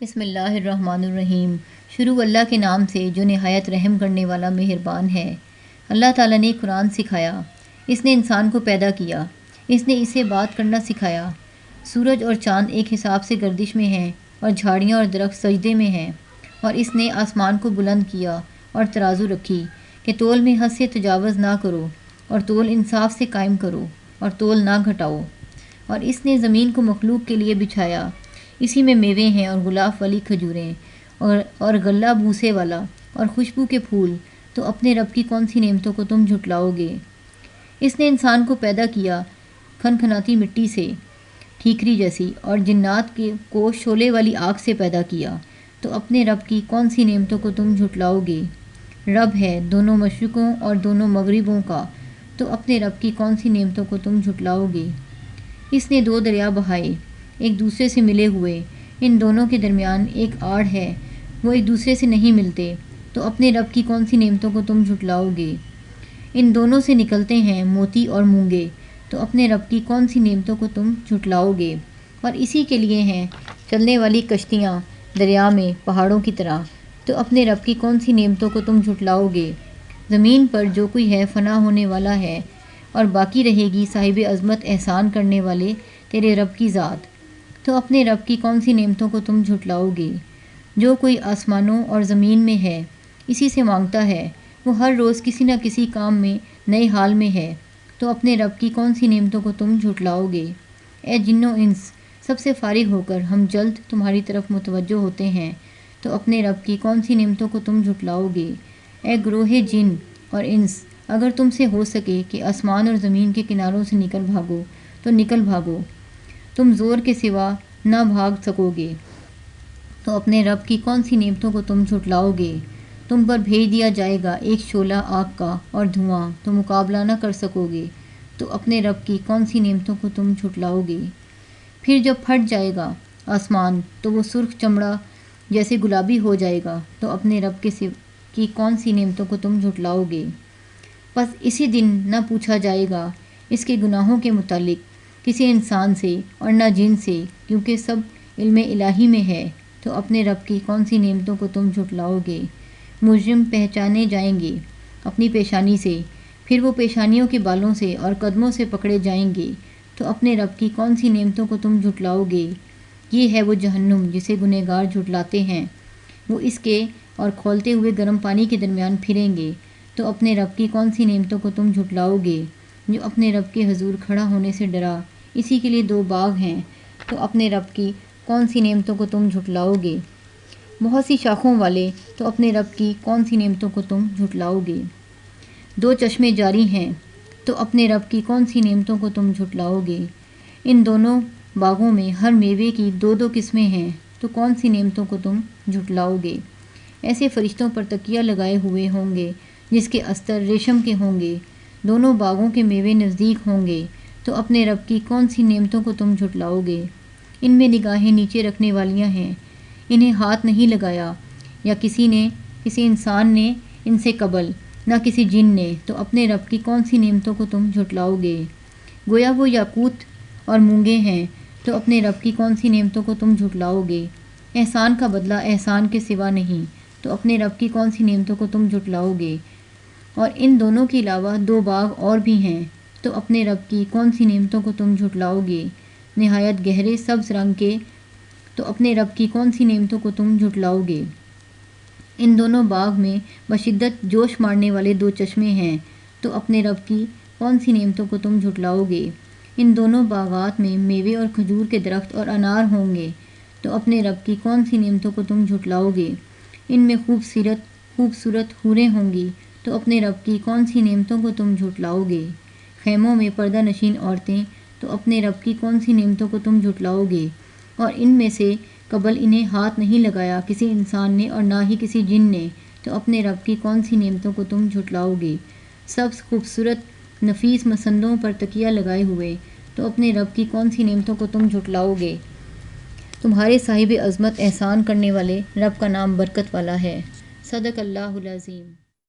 بسم اللہ الرحمن الرحیم۔ شروع اللہ کے نام سے جو نہایت رحم کرنے والا مہربان ہے۔ اللہ تعالیٰ نے قرآن سکھایا، اس نے انسان کو پیدا کیا، اس نے اسے بات کرنا سکھایا۔ سورج اور چاند ایک حساب سے گردش میں ہیں اور جھاڑیاں اور درخت سجدے میں ہیں، اور اس نے آسمان کو بلند کیا اور ترازو رکھی کہ تول میں حد سے تجاوز نہ کرو، اور تول انصاف سے قائم کرو اور تول نہ گھٹاؤ۔ اور اس نے زمین کو مخلوق کے لیے بچھایا، اسی میں میوے ہیں اور غلاف والی کھجوریں اور غلہ بھوسے والا اور خوشبو کے پھول، تو اپنے رب کی کون سی نعمتوں کو تم جھٹلاؤ گے؟ اس نے انسان کو پیدا کیا کھنکھناتی مٹی سے، ٹھیکری جیسی، اور جنات کو شعلے والی آگ سے پیدا کیا، تو اپنے رب کی کون سی نعمتوں کو تم جھٹلاؤ گے؟ رب ہے دونوں مشرقوں اور دونوں مغربوں کا، تو اپنے رب کی کون سی نعمتوں کو تم جھٹلاؤ گے؟ اس نے دو دریا بہائے، ایک دوسرے سے ملے ہوئے، ان دونوں کے درمیان ایک آڑ ہے، وہ ایک دوسرے سے نہیں ملتے، تو اپنے رب کی کون سی نعمتوں کو تم جھٹلاؤ گے؟ ان دونوں سے نکلتے ہیں موتی اور مونگے، تو اپنے رب کی کون سی نعمتوں کو تم جھٹلاؤ گے؟ اور اسی کے لیے ہیں چلنے والی کشتیاں دریا میں پہاڑوں کی طرح، تو اپنے رب کی کون سی نعمتوں کو تم جھٹلاؤ گے؟ زمین پر جو کوئی ہے فنا ہونے والا ہے، اور باقی رہے گی صاحب عظمت احسان کرنے والے تیرے رب کی ذات، تو اپنے رب کی کون سی نعمتوں کو تم جھٹلاؤ گے؟ جو کوئی آسمانوں اور زمین میں ہے اسی سے مانگتا ہے، وہ ہر روز کسی نہ کسی کام میں نئے حال میں ہے، تو اپنے رب کی کون سی نعمتوں کو تم جھٹلاؤ گے؟ اے جن و انس، سب سے فارغ ہو کر ہم جلد تمہاری طرف متوجہ ہوتے ہیں، تو اپنے رب کی کون سی نعمتوں کو تم جھٹلاؤ گے؟ اے گروہ جن اور انس، اگر تم سے ہو سکے کہ آسمان اور زمین کے کناروں سے نکل بھاگو تو نکل بھاگو، تم زور کے سوا نہ بھاگ سکو گے، تو اپنے رب کی کون سی نعمتوں کو تم جھٹلاؤ گے؟ تم پر بھیج دیا جائے گا ایک شعلہ آگ کا اور دھواں، تو مقابلہ نہ کر سکو گے، تو اپنے رب کی کون سی نعمتوں کو تم جھٹلاؤ گے؟ پھر جب پھٹ جائے گا آسمان تو وہ سرخ چمڑا جیسے گلابی ہو جائے گا، تو اپنے رب کی کون سی نعمتوں کو تم جھٹلاؤ گے؟ پس اسی دن نہ پوچھا جائے گا اس کے گناہوں کے متعلق کسی انسان سے اور نہ جن سے، کیونکہ سب علم الہی میں ہے، تو اپنے رب کی کون سی نعمتوں کو تم جھٹلاؤ گے؟ مجرم پہچانے جائیں گے اپنی پیشانی سے، پھر وہ پیشانیوں کے بالوں سے اور قدموں سے پکڑے جائیں گے، تو اپنے رب کی کون سی نعمتوں کو تم جھٹلاؤ گے؟ یہ ہے وہ جہنم جسے گنہگار جھٹلاتے ہیں، وہ اس کے اور کھولتے ہوئے گرم پانی کے درمیان پھریں گے، تو اپنے رب کی کون سی نعمتوں کو تم جھٹلاؤ گے؟ جو اپنے رب کے حضور کھڑا ہونے سے ڈرا، اسی کے لیے دو باغ ہیں، تو اپنے رب کی کون سی نعمتوں کو تم جھٹلاؤ گے؟ بہت سی شاخوں والے، تو اپنے رب کی کون سی نعمتوں کو تم جھٹلاؤ گے؟ دو چشمے جاری ہیں، تو اپنے رب کی کون سی نعمتوں کو تم جھٹلاؤ گے؟ ان دونوں باغوں میں ہر میوے کی دو دو قسمیں ہیں، تو کون سی نعمتوں کو تم جھٹلاؤ گے؟ ایسے فرشتوں پر تکیہ لگائے ہوئے ہوں گے جس کے استر ریشم کے ہوں گے، دونوں باغوں کے میوے نزدیک ہوں گے، تو اپنے رب کی کون سی نعمتوں کو تم جھٹلاؤ گے؟ ان میں نگاہیں نیچے رکھنے والیاں ہیں، انہیں ہاتھ نہیں لگایا یا کسی انسان نے ان سے قبل، نہ کسی جن نے، تو اپنے رب کی کون سی نعمتوں کو تم جھٹلاؤ گے؟ گویا وہ یاقوت اور مونگے ہیں، تو اپنے رب کی کون سی نعمتوں کو تم جھٹلاؤ گے؟ احسان کا بدلہ احسان کے سوا نہیں، تو اپنے رب کی کون سی نعمتوں کو تم جھٹلاؤ گے؟ اور ان دونوں کے علاوہ دو باغ اور بھی ہیں، تو اپنے رب کی کون سی نعمتوں کو تم جھٹلاؤ گے؟ نہایت گہرے سبز رنگ کے، تو اپنے رب کی کون سی نعمتوں کو تم جھٹلاؤ گے؟ ان دونوں باغ میں بشدت جوش مارنے والے دو چشمے ہیں، تو اپنے رب کی کون سی نعمتوں کو تم جھٹلاؤ گے؟ ان دونوں باغات میں میوے اور کھجور کے درخت اور انار ہوں گے، تو اپنے رب کی کون سی نعمتوں کو تم جھٹلاؤ گے؟ ان میں خوبصورت حوریں ہوں گی، تو اپنے رب کی کون سی نعمتوں کو تم جھٹلاؤ گے؟ خیموں میں پردہ نشین عورتیں، تو اپنے رب کی کون سی نعمتوں کو تم جھٹلاؤ گے؟ اور ان میں سے قبل انہیں ہاتھ نہیں لگایا کسی انسان نے اور نہ ہی کسی جن نے، تو اپنے رب کی کون سی نعمتوں کو تم جھٹلاؤ گے؟ سبز خوبصورت نفیس مسندوں پر تکیہ لگائے ہوئے، تو اپنے رب کی کون سی نعمتوں کو تم جھٹلاؤ گے؟ تمہارے صاحب عظمت احسان کرنے والے رب کا نام برکت والا ہے۔ صدق اللہ العظیم۔